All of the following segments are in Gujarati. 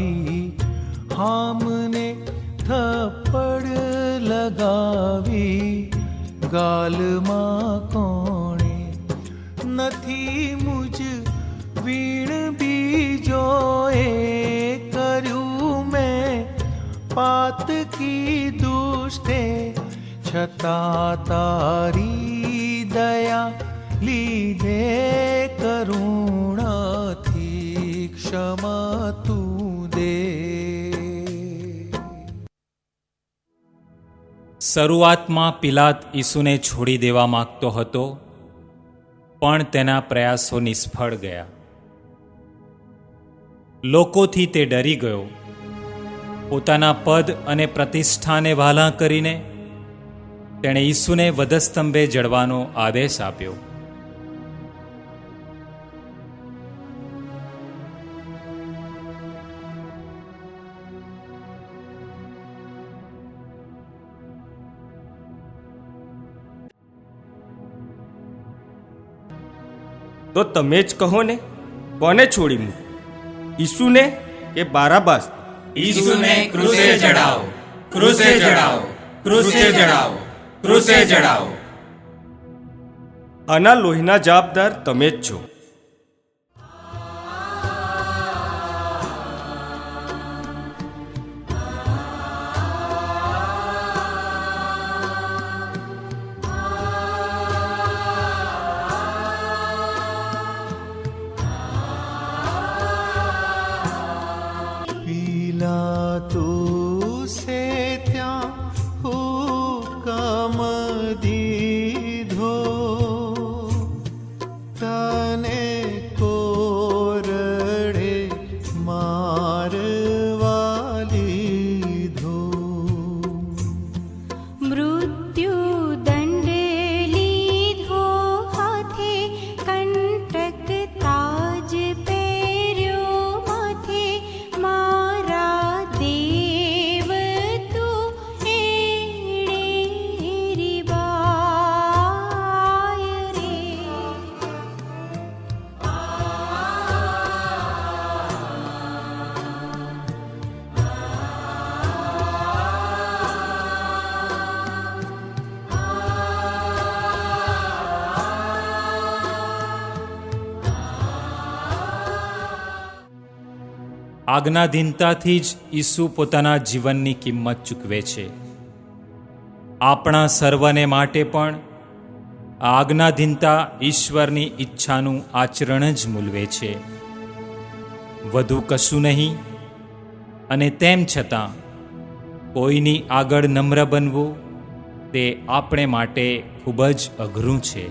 મારી હામને થપ્પડ લગાવી ગાલમાં કોણે નથી મુજ વીણ બીજોએ કર્યું મેં પાતકી દુષ્ટે છતાં તારી દયા લીધે કરુણાથી ક્ષમા તું દે. શરૂઆતમાં પિલાત ઈસુને છોડી દેવા માંગતો હતો, પણ તેના પ્રયાસો નિષ્ફળ ગયા. લોકોથી તે ડરી ગયો. પોતાના પદ અને પ્રતિષ્ઠાને વહાલા કરીને તેણે ઈસુને વધસ્તંભે જડવાનો આદેશ આપ્યો. તો તમે જ કહો ને, કોને છોડી મૂક, ઈસુને કે બારાબાસ? ઈસુને ક્રૂસે ચડાવો, ક્રૂસે ચડાવો, ક્રૂસે ચડાવો, ક્રૂસે ચડાવો. આના લોહીના જવાબદાર તમે જ છો. પિલાતુસે ત્યાં હુકમ દીધો, તને કોરડે મારવા લીધો. મૃત્યુ દંડ લીધો હાથે, કંટક તાજ પહેર્યો માથે, મારા દેવ તું એળે બાય રે. આજ્ઞાધીનતાથી જ ઈસુ પોતાના જીવનની કિંમત ચૂકવે છે. આપણા સર્વને માટે પણ આ આજ્ઞાધીનતા ઈશ્વરની ઈચ્છાનું આચરણ જ મૂલવે છે, વધુ કશું નહીં. અને તેમ છતાં કોઈની આગળ નમ્ર બનવું તે આપણે માટે ખૂબ જ અઘરું છે.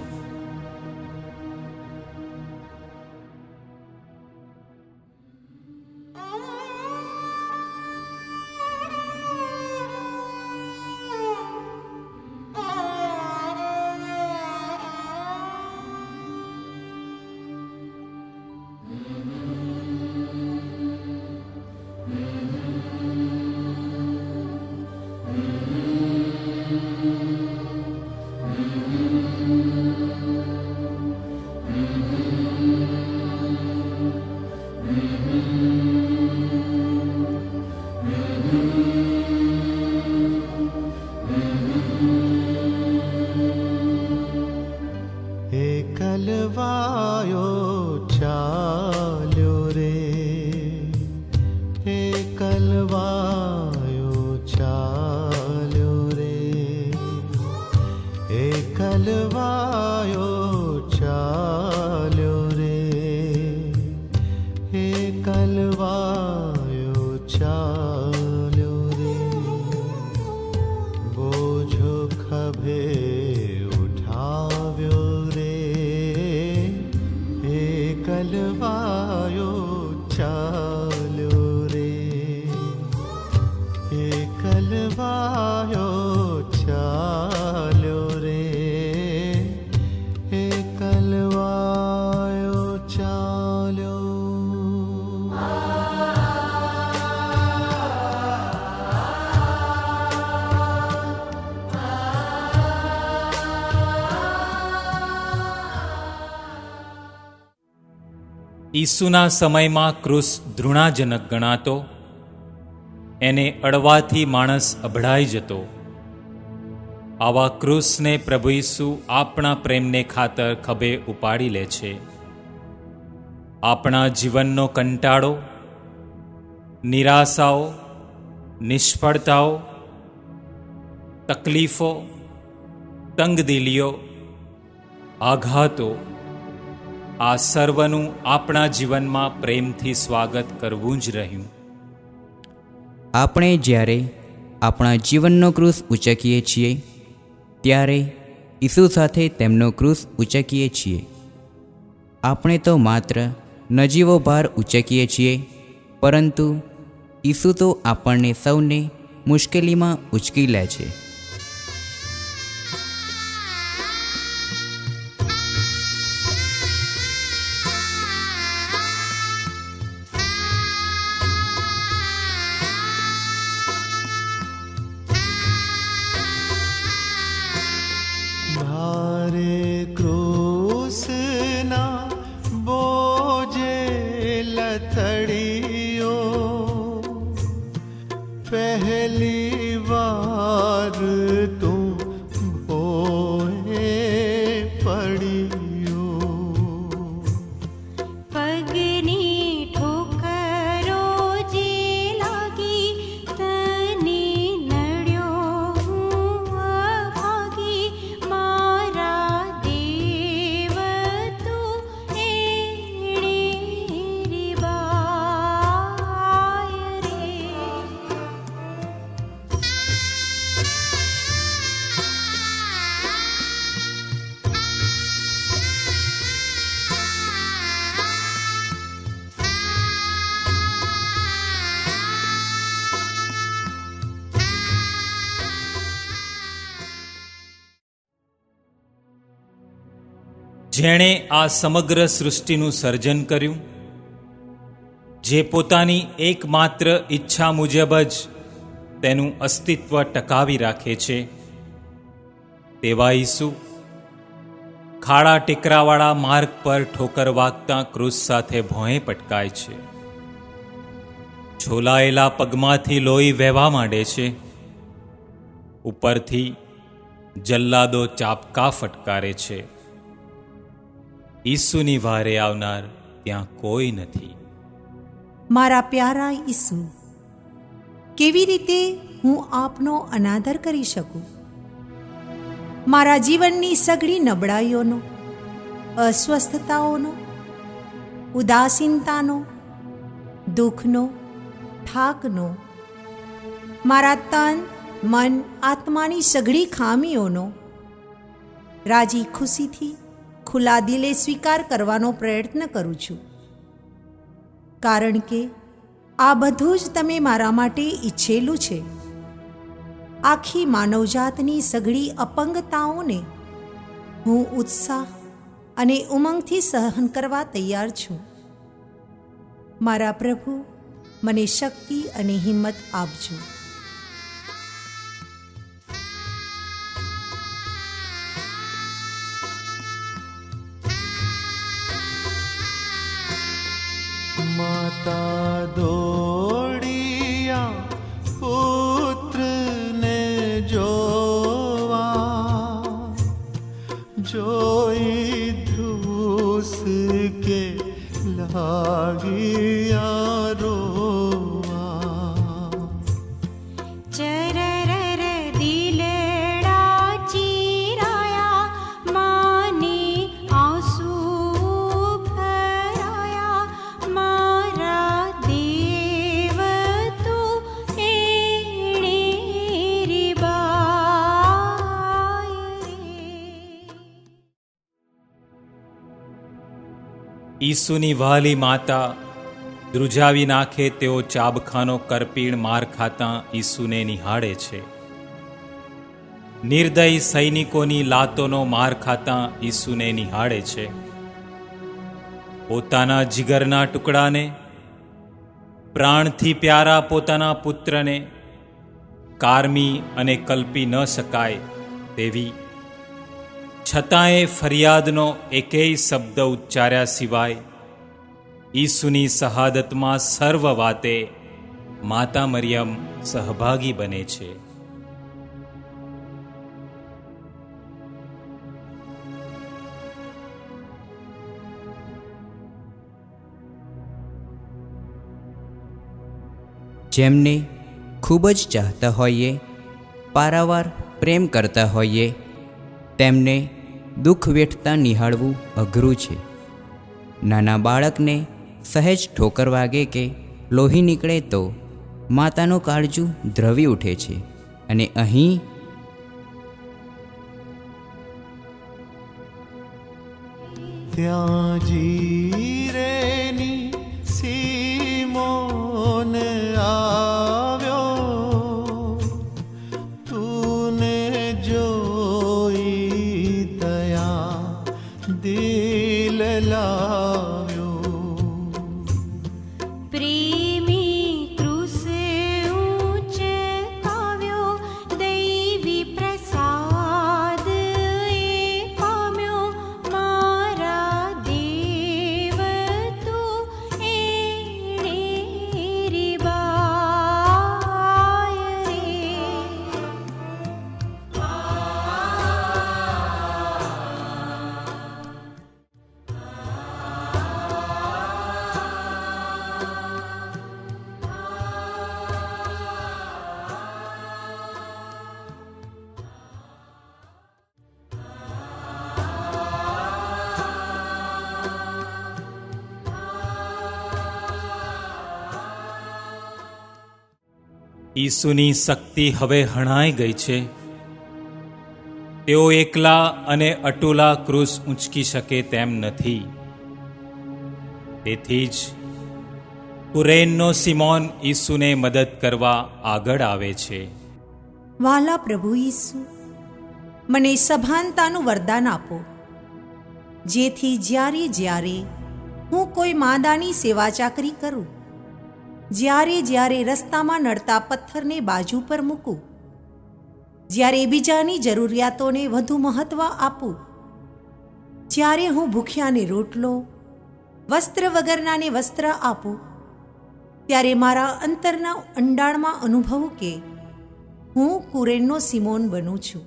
કલવાયો ચાલ્યો રે, હે કલવાયો ચાલ્યો રે, હે કલવાયો ચાલ્યો રે, હે કલવાયો ચાલ્યો રે. બોજો ખભે ઉઠાવ્યો રે, હે કલવાયો ચાલ્યો રે, હે કલવાયો ચાલ્યો રે, હે કલવાયો ચાલ્યો. ઈસુના સમયમાં ક્રૂસ ધૃણાજનક ગણાતો એને અડવાથી માણસ અભડાઈ જતો. આવા ક્રૂસને પ્રભુ ઈસુ આપણા પ્રેમને ખાતર ખભે ઉપાડી લે છે. આપણા જીવનનો કંટાળો, નિરાશાઓ, નિષ્ફળતાઓ, તકલીફો, તંગદિલીઓ, આઘાતો, આ સર્વનું આપણા જીવનમાં પ્રેમથી સ્વાગત કરવું જ રહ્યું. આપણે જ્યારે આપણા જીવનનો ક્રૂસ ઉચકીએ છીએ ત્યારે ઈસુ સાથે તેમનો ક્રૂસ ઉચકીએ છીએ. આપણે તો માત્ર નજીવો ભાર ઉચકીએ છીએ, પરંતુ ઈસુ તો આપણને સૌને મુશ્કેલીમાં ઉચકી લે છે. ભારે ક્રૂસના બોજે લથડીઓ પહેલી વાર તું ભોએ પડ્યો. પગની ઠોકરો જે લાગી તને નડ્યો હું અભાગી. મારા દેવ તું એણે રીબાય રે. જેણે આ સમગ્ર સૃષ્ટિનું સર્જન કર્યું, જે પોતાની એકમાત્ર ઈચ્છા મુજબ જ તેનું અસ્તિત્વ ટકાવી રાખે છે, તેવા ઈસુ ખાડા ટેકરાવાળા માર્ગ પર ઠોકર વાગતા ક્રૂસ સાથે ભોંય પટકાય છે. છોલાયેલા પગમાંથી લોહી વહેવા માંડે છે. ઉપરથી જલ્લાદો ચાપકા ફટકારે છે. ઈસુની વારે આવનાર ત્યાં કોઈ નથી. મારા પ્યારા ઈસુ, કેવી રીતે હું આપનો અનાદર કરી શકું? મારા જીવનની સઘળી નબળાઈઓનો, અસ્વસ્થતાઓનો, ઉદાસીનતાનો, દુઃખનો, થાકનો, મારા તન, મન, આત્માની સઘળી ખામીઓનો રાજી ખુશીથી ખુલ્લા દિલે સ્વીકાર કરવાનો પ્રયત્ન કરું છું, કારણ કે આ બધું જ તમે મારા માટે ઈચ્છેલું છે. આખી માનવજાતની સઘળી અપંગતાઓને હું ઉત્સાહ અને ઉમંગથી સહન કરવા તૈયાર છું. મારા પ્રભુ, મને શક્તિ અને હિંમત આપજો. માતા દોડિયા પુત્રને જોવા, જોઈ ધ્રુસ કે લાગિયા રોવા. ચરર દિલડા ચીરાયા, માને આંસુ ભરાયા. મારા દેવ તું એણે રીબાય રે. ઈસુની વહાલી માતા ધ્રુજાવી નાખે તેઓ ચાબખાનો કરપીણ માર ખાતા ઈસુને નિહાળે છે. નિર્દયી સૈનિકોની લાતોનો માર ખાતા ઈસુને નિહાળે છે. પોતાના જીગરના ટુકડાને, પ્રાણથી પ્યારા પોતાના પુત્રને કારમી અને કલ્પી ન શકાય તેવી, છતાંય ફરિયાદનો એકેય શબ્દ ઉચ્ચાર્યા સિવાય ઈસુની શહાદતમાં સર્વ વાતે માતા મરિયમ સહભાગી બને છે. જેમને ખૂબ જ ચાહતા હોઈએ, પારાવાર પ્રેમ કરતા હોઈએ, તેમને દુઃખ વેઠતા નિહાળવું અઘરું છે. નાના બાળકને સહેજ ઠોકર વાગે કે લોહી નીકળે તો માતાનું કાળજું દ્રવી ઉઠે છે. અને અહીં ત્યાં જીરેની સીમોન આવ્યો, તુને જોઈ તયા દિલ લાવ્યો. પ્રેમી ક્રુસે ઊંચકાવ્યો, દૈવી પ્રસાદ એ પામ્યો. મારા દેવ તું એણે રીબાય રે. ઈસુની શક્તિ હવે હણાઈ ગઈ છે. તેઓ એકલા અને અટુલા ક્રૂસ ઊંચકી શકે તેમ નથી. તેથી જ કુરેનનો સિમોન ઈસુને મદદ કરવા આગળ આવે છે. વાલા પ્રભુ ઈસુ, મને સભાનતાનું વરદાન આપો, જેથી જ્યારે જ્યારે હું કોઈ માંદાની સેવા ચાકરી કરું, જ્યારે જ્યારે રસ્તામાં નડતા પથ્થરને બાજુ પર મૂકું, જ્યારે બીજાની જરૂરિયાતોને વધુ મહત્ત્વ આપું, જ્યારે હું ભૂખ્યાને રોટલો, વસ્ત્ર વગરનાને વસ્ત્ર આપું, ત્યારે મારા અંતરના ઊંડાણમાં અનુભવું કે હું કુરેનનો સિમોન બનું છું.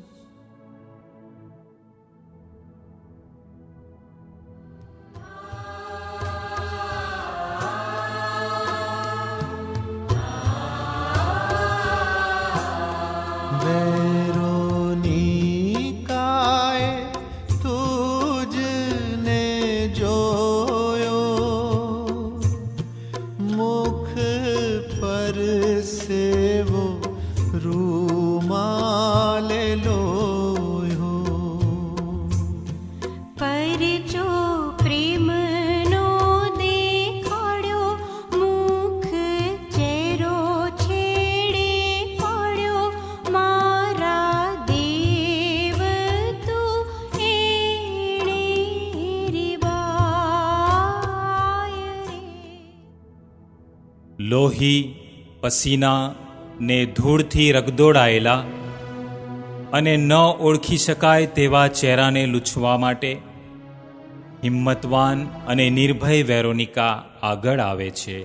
વેરોનિકાએ તુજને જોયો, મુખ પર સેવો રૂમાલે લોયો. પરચો પ્રેમનો દેખાડ્યો, મુખ ચહેરો છેડે પાડ્યો. મારા દેવ તું એણે રીબાય રે. લોહી, પસીના ને ધૂળથી રગદોળાયેલા અને ન ઓળખી શકાય તેવા ચહેરાને લૂછવા માટે હિંમતવાન અને નિર્ભય વેરોનિકા આગળ આવે છે.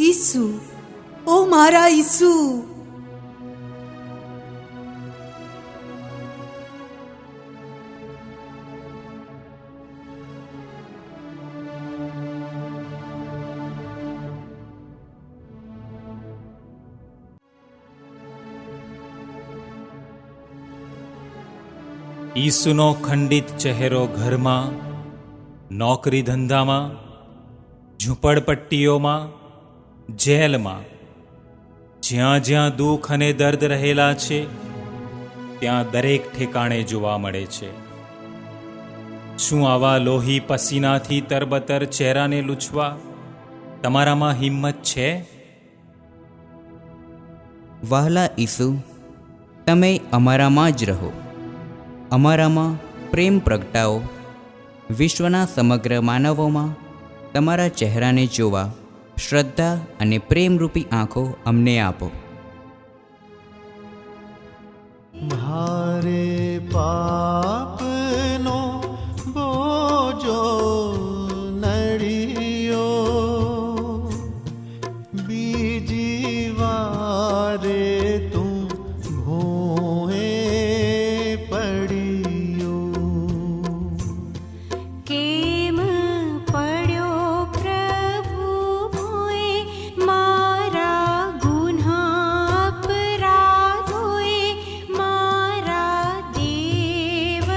ઈસુ, ઓ મારા ઈસુ, ઈસુનો ખંડિત ચહેરો ઘરમાં, નોકરી ધંધામાં, ઝૂંપડપટ્ટીઓમાં, જેલમાં, જ્યાં જ્યાં દુઃખ અને દર્દ રહેલા છે ત્યાં દરેક ઠેકાણે જોવા મળે છે. શું આવા લોહી પસીનાથી તરબતર ચહેરાને લૂછવા તમારામાં હિંમત છે? વહાલા ઈસુ, તમે અમારામાં જ રહો, અમારામાં પ્રેમ પ્રગટાવો. વિશ્વના સમગ્ર માનવોમાં તમારા ચહેરાને જોવા શ્રદ્ધા અને પ્રેમરૂપી આંખો અમને આપો. મારે પાપનો બોજો નડિયો, બીજી વારે તું ભોએ પડ્યો. કેમ પડ્યો પ્રભુ ભોએ, મારા ગુન્હા અપરાધોએ, મારા દેવ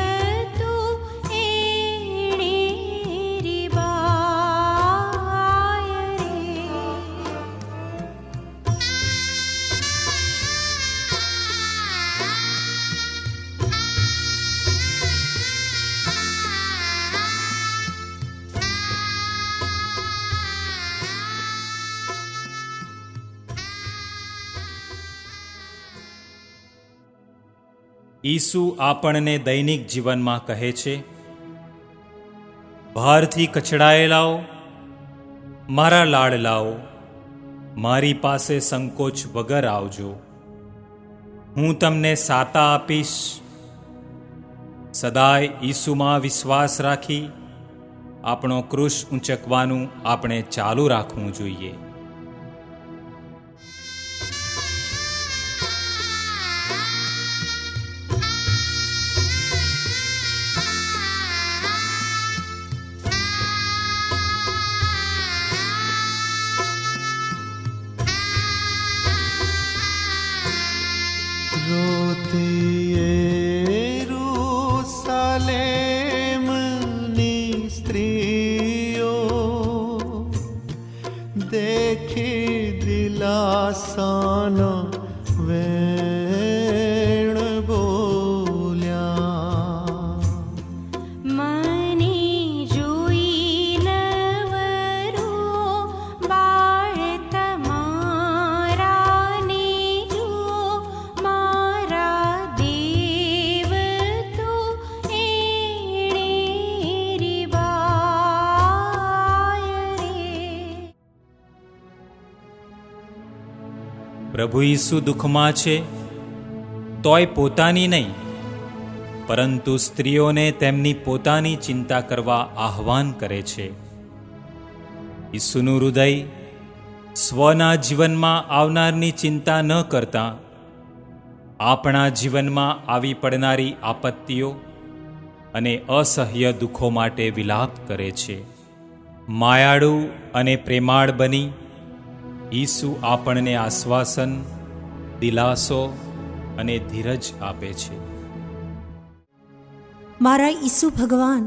તું એણે રીબાય રે. ઈસુ આપણને દૈનિક જીવનમાં કહે છે, ભારથી કચડાયેલાઓ, મારા લાડલાઓ, મારી પાસે સંકોચ વગર આવજો, હું તમને સાતા આપીશ. સદાય ઈસુમાં વિશ્વાસ રાખી આપણો ક્રૂસ ઊંચકવાનું આપણે ચાલુ રાખવું જોઈએ. રોતી યેરૂસાલેમની સ્ત્રીઓ, દેખી દિલાસાનો વેણ બોલ્યા. મને જોઈ નવરો બાળ તમારાને જુઓ, મારા દેવ તું એણે રીબાય રે. પ્રભુ ઈસુ દુઃખમાં છે, તોય પોતાની નહીં, પરંતુ સ્ત્રીઓને તેમની પોતાની ચિંતા કરવા આહ્વાન કરે છે. ઈસુનું હૃદય સ્વના જીવનમાં આવનારની ચિંતા ન કરતા આપણા જીવનમાં આવી પડનારી આપત્તિઓ અને અસહ્ય દુઃખો માટે વિલાપ કરે છે. માયાળુ અને પ્રેમાળ બની ઈસુ આપણને આશ્વાસન, દિલાસો અને ધીરજ આપે છે. મારા ઈસુ ભગવાન,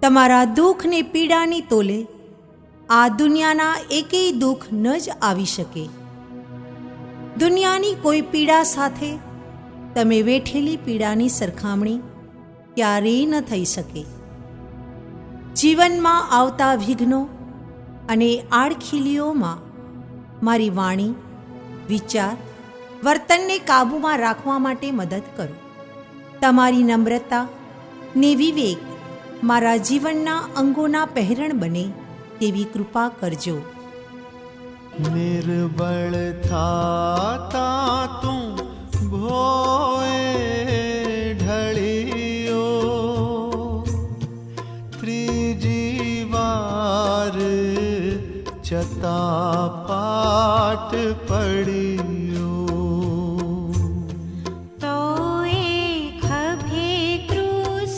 તમારા દુઃખ ને પીડાની તોલે આ દુનિયાના એકેય દુઃખ ન જ આવી શકે. દુનિયાની કોઈ પીડા સાથે તમે વેઠેલી પીડાની સરખામણી ક્યારેય ન થઈ શકે. જીવનમાં આવતા વિઘ્નો અને આડખીલીઓમાં મારી વાણી, વિચાર, વર્તનને કાબૂમાં રાખવા માટે મદદ કરો. તમારી નમ્રતા ને વિવેક મારા જીવનના અંગોના પહેરણ બને તેવી કૃપા કરજો. નિર્બળ થાતા તું ભોએ ઢળિયો, ત્રીજી વાર ચતા પાટ પડ્યો. તોય ખભે ક્રૂસ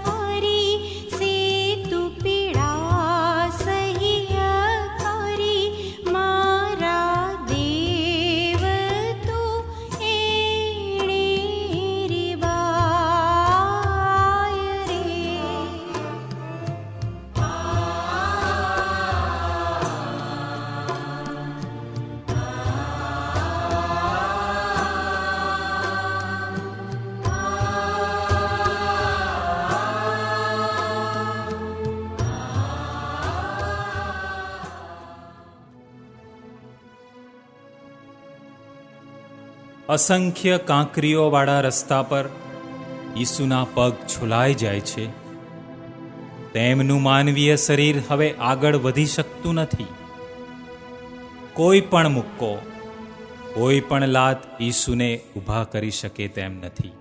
ભરી, સેતુ પીડા સહ્ય કરી, મારા દેવ તું એણે રીબાય રે. અસંખ્ય કાંકરીઓવાળા રસ્તા પર ઈસુના પગ છોલાઈ જાય છે. તેમનું માનવીય શરીર હવે આગળ વધી શકતું નથી. કોઈ પણ મુક્કો, કોઈ પણ લાત ઈસુને ઊભા કરી શકે તેમ નથી.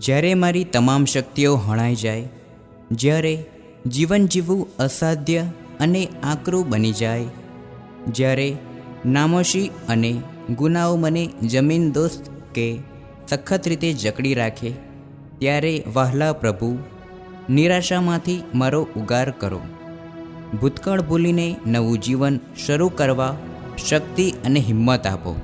જ્યારે મારી તમામ શક્તિઓ હણાઈ જાય, જ્યારે જીવન જીવવું અસાધ્ય અને આકરું બની જાય, જ્યારે નામોશી અને ગુનાઓ મને જમીનદોસ્ત કે સખત રીતે જકડી રાખે, ત્યારે વહાલા પ્રભુ, નિરાશામાંથી મારો ઉગાર કરો. ભૂતકાળ ભૂલીને નવું જીવન શરૂ કરવા શક્તિ અને હિંમત આપો.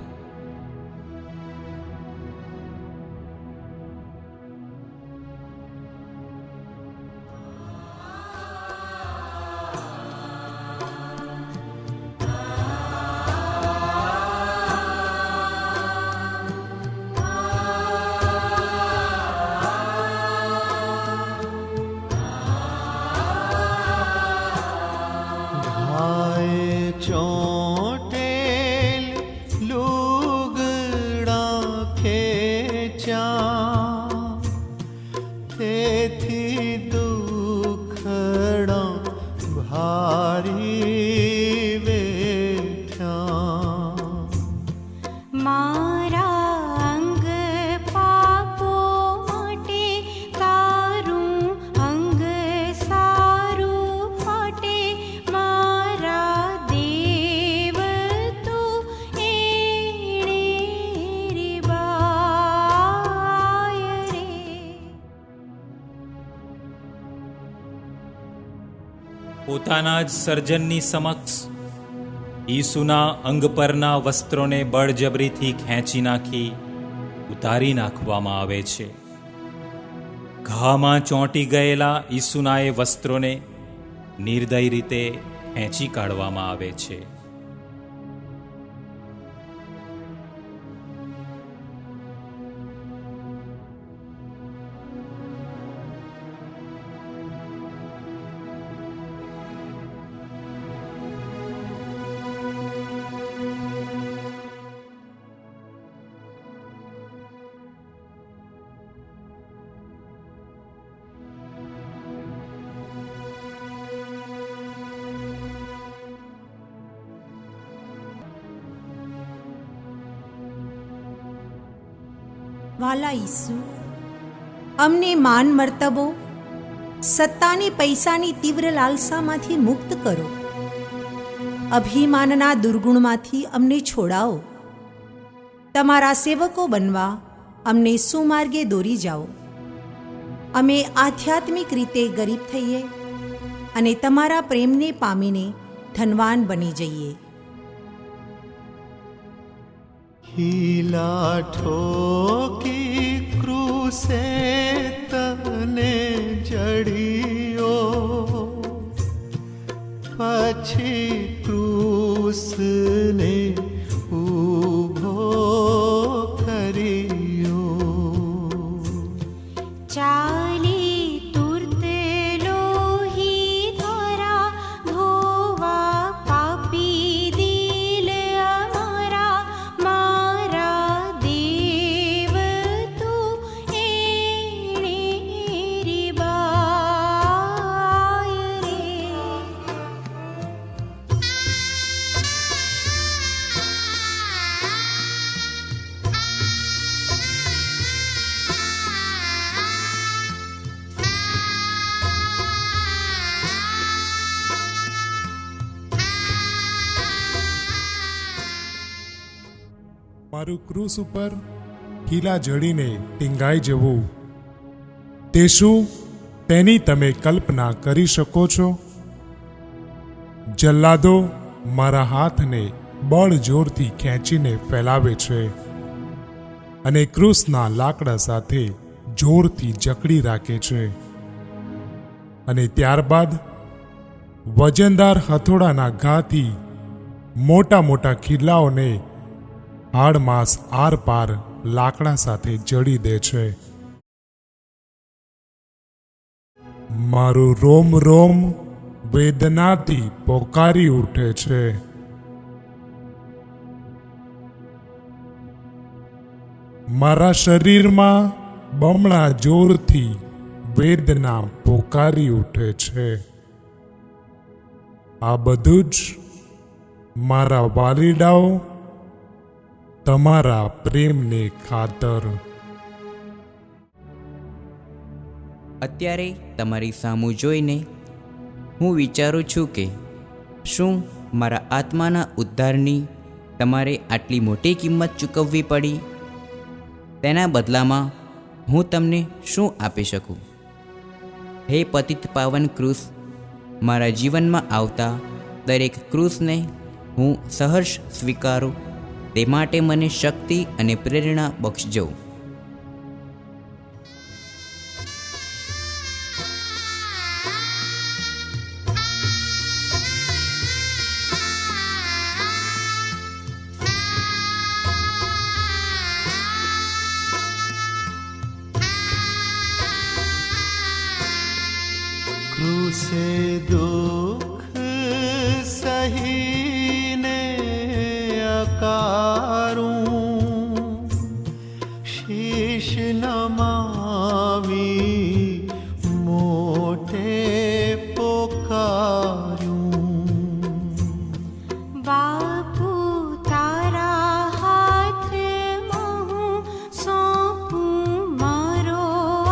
घाय ચોંટેલ લુગડા ખેંચ્યા, તેથી દુખડા ભારી વેઠ્યા. મારા અંગ પાપો માટે તારું અંગ સારું ફાટે, મારા દેવ તું એણે રે બાય રે. પોતાના જ સર્જનની સમક્ષ ઈસુના અંગ પરના વસ્ત્રોને બળજબરીથી ખેંચી નાખી ઉતારી નાખવામાં આવે છે. ઘામાં ચોંટી ગયેલા ઈસુના એ વસ્ત્રોને નિર્દય રીતે ખેંચી કાઢવામાં આવે છે. વાલા ઈસુ, અમને માન મર્તબો, સત્તાની પૈસાની તીવ્ર લાલસામાંથી મુક્ત કરો. અભિમાનના દુર્ગુણમાંથી અમને છોડાવો. તમારા સેવકો બનવા અમને સુમાર્ગે દોરી જાઓ. અમે આધ્યાત્મિક રીતે ગરીબ થઈએ અને તમારા પ્રેમને પામીને ધનવાન બની જઈએ. हीला ठोकी क्रूसे तने जड़ियो, પછી ક્રૂસને ઊભો કર્યો. ચાલી તુર્ત લોહી ધરા ધોવા પાપી દિલ અમારા, મારા દેવ તું એણે રે બાય રે. મારું ક્રૂસ ઉપર કીલા જડીને ટીંગાઈ જવું, તે શું તેની તમે કલ્પના કરી શકો છો? જલ્લાદો મારા હાથને બળ જોરથી ખેંચીને ફેલાવે છે અને ક્રૂસના લાકડા સાથે જોરથી જકડી રાખે છે, અને ત્યારબાદ વજનદાર હથોડાના ઘાથી મોટા મોટા ખીલાઓને હાડમાંસ આર પાર લાકડા સાથે જડી દે છે. મારું રોમ રોમ વેદનાથી પોકારી ઉઠે છે. મારા શરીરમાં બમણા જોરથી વેદના પોકારી ઉઠે છે. આ બધું જ મારા વાલીડાઓ તમારા પ્રેમને ખાતર. અત્યારે તમારી સામું જોઈને હું વિચારું છું કે શું મારા આત્માના ઉદ્ધારની તમારે આટલી મોટી કિંમત ચૂકવવી પડી? તેના બદલામાં હું તમને શું આપી શકું? હે પતિત પાવન ક્રૂસ, મારા જીવનમાં આવતા દરેક ક્રૂસને હું સહર્ષ સ્વીકારું, તે માટે મને શક્તિ અને પ્રેરણા બક્ષજો. क्रूसे दुख सहीने अकारूं, शीश नमावी मोटे पोकारूं. बापू तारा हाथમાં હું સોંપું મારો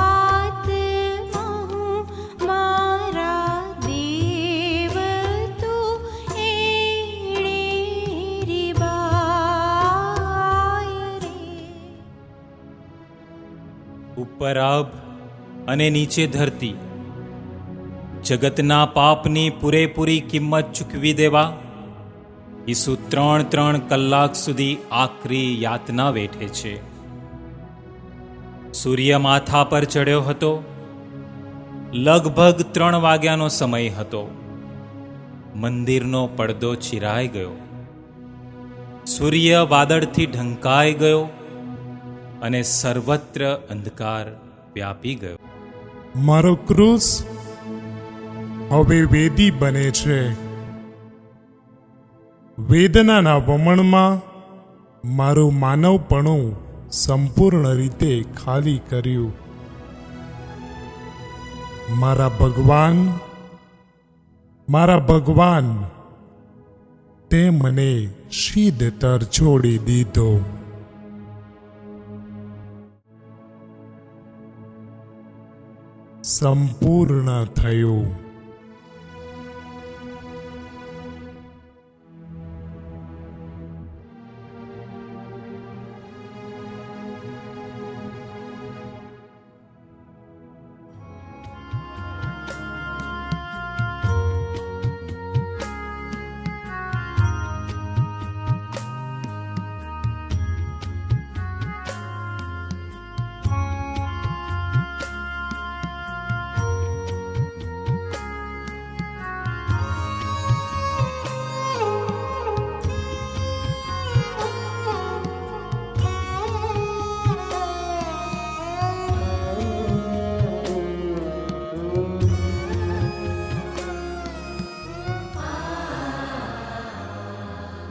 આત્મા હું, મારા દેવ તું એણે રીબાય રે. ઉપર આભ અને નીચે ધરતી, જગતના પાપની પૂરેપૂરી કિંમત ચૂકવી દેવા ઈસુ 3 કલાક સુધી આકરી યાતના વેઠે છે. સૂર્ય માથા પર ચડ્યો હતો. લગભગ 3 વાગ્યાનો સમય હતો. મંદિરનો પડદો ચિરાઈ ગયો. સૂર્ય વાદળથી ઢંકાઈ ગયો અને સર્વત્ર અંધકાર વ્યાપી ગયો. મારો ક્રૂસ હવે વેદી બને છે. વેદનાના વમણમાં મારું માનવપણું સંપૂર્ણ રીતે ખાલી કર્યું. મારા ભગવાન, તે મને શીદતર છોડી દીધો. સંપૂર્ણ થયું.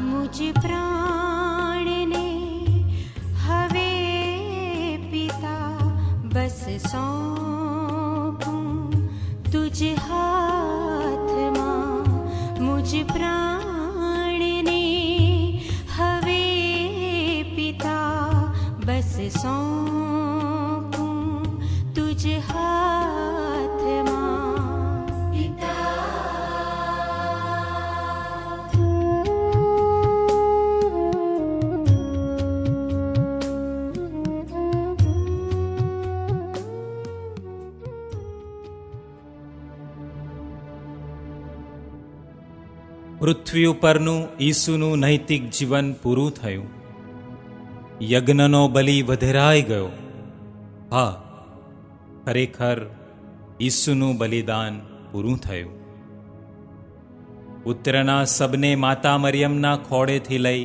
મુજ પ્રાણને હવે પિતા બસ સોંપું તુજ હાથમાં. મુજ પ્રાણને હવે પિતા બસ સોંપું તુજ હાથમાં. પિતા પૃથ્વી ઉપરનું ઈસુનું નૈતિક જીવન પૂરું થયું. યજ્ઞનો બલિ વધેરાઈ ગયો. હા, ખરેખર ઈસુનું બલિદાન પૂરું થયું. પુત્રના શબને માતા મરિયમના ખોળેથી લઈ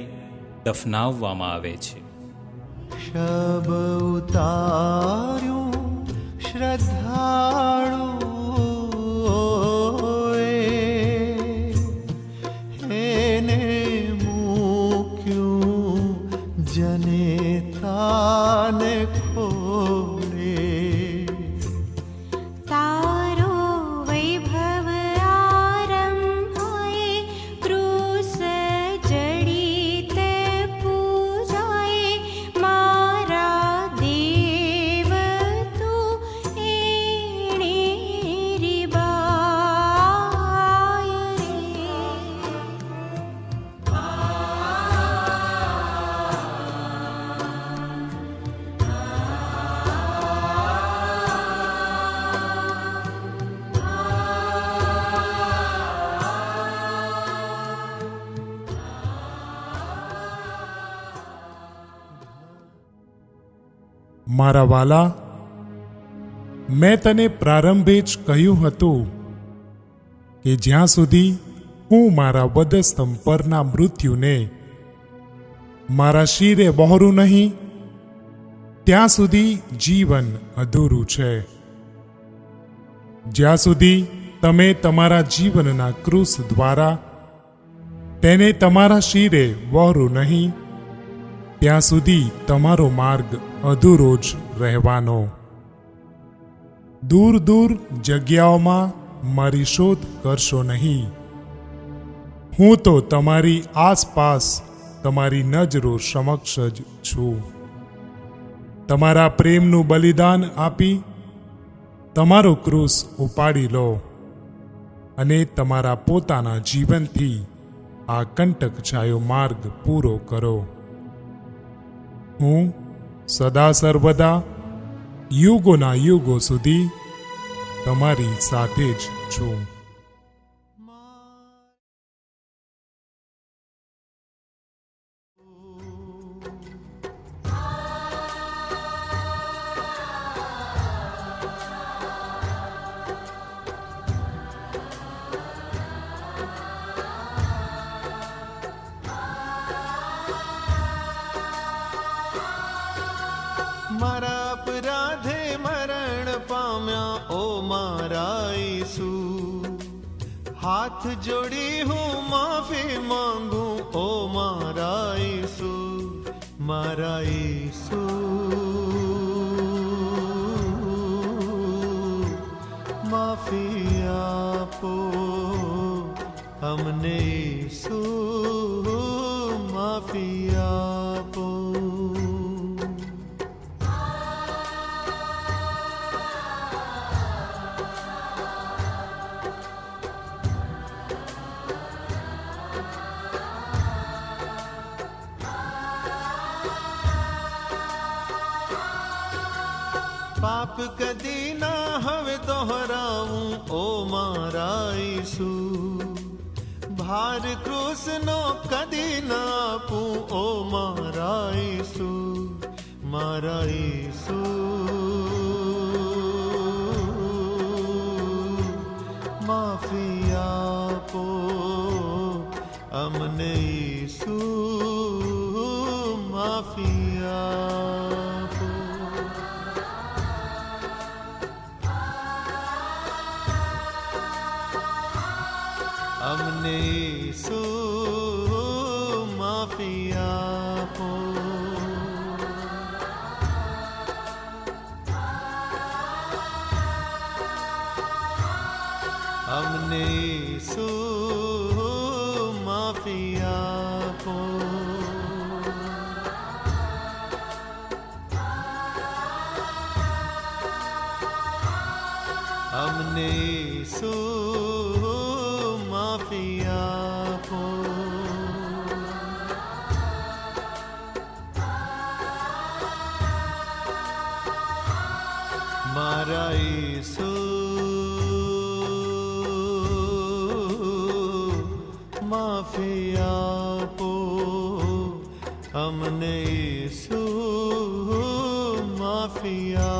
દફનાવવામાં આવે છે. શબ ઉતાર્યું શ્રદ્ધાળુ જનેતાને ખોળે. તારો વૈભવ આરંભાએ ક્રૂસ જડિત પૂજાએ. મારા દેવ તું એણે મારા વાલા, મેં તને પ્રારંભે જ કહ્યું હતું કે જ્યાં સુધી હું મારા વધસ્તંભ પરના મૃત્યુને મારા શિરે બહોરું નહીં, ત્યાં સુધી જીવન અધૂરું છે. જ્યાં સુધી તમે તમારા જીવનના ક્રૂસ દ્વારા તેને તમારા શિરે વહોરું નહીં, ત્યાં સુધી તમારો માર્ગ અધૂરો જ રહેવાનો. દૂર દૂર જગ્યાઓમાં મારી શોધ કરશો નહીં. હું તો તમારી આસપાસ તમારી નજરો સમક્ષ જ છું. તમારા પ્રેમનું બલિદાન આપી તમારો ક્રૂસ ઉપાડી લો અને તમારા પોતાના જીવનથી આ કંટક છાયો માર્ગ પૂરો કરો. હું સદા સર્વદા યુગોના યુગો સુધી તમારી સાથે જ છું. મારા અપરાધે મરણ પામ્યા ઓ મારા ઈસુ, હાથ જોડી હું માફી માંગું ઓ મારા ઈસુ, મારા ઈસુ. માફી આપો અમને ઈસુ, માફી આપો. પાપ કદી ના હવે દોહરાવું ઓ મારા ઈસુ, ભાર ક્રૂસનો કદી ના આપું ઓ મારા ઈસુ, મારા ઈસુ. માફી આપો અમને ઈસુ, માફી આપો. અમને ઈસુ, માફી આપો. અમને ઈસુ, માફી આપો. અમને ઈસુ, માફી આપો. મારા ઈસુ, માફી આપો અમને ઈસુ, માફી આપો.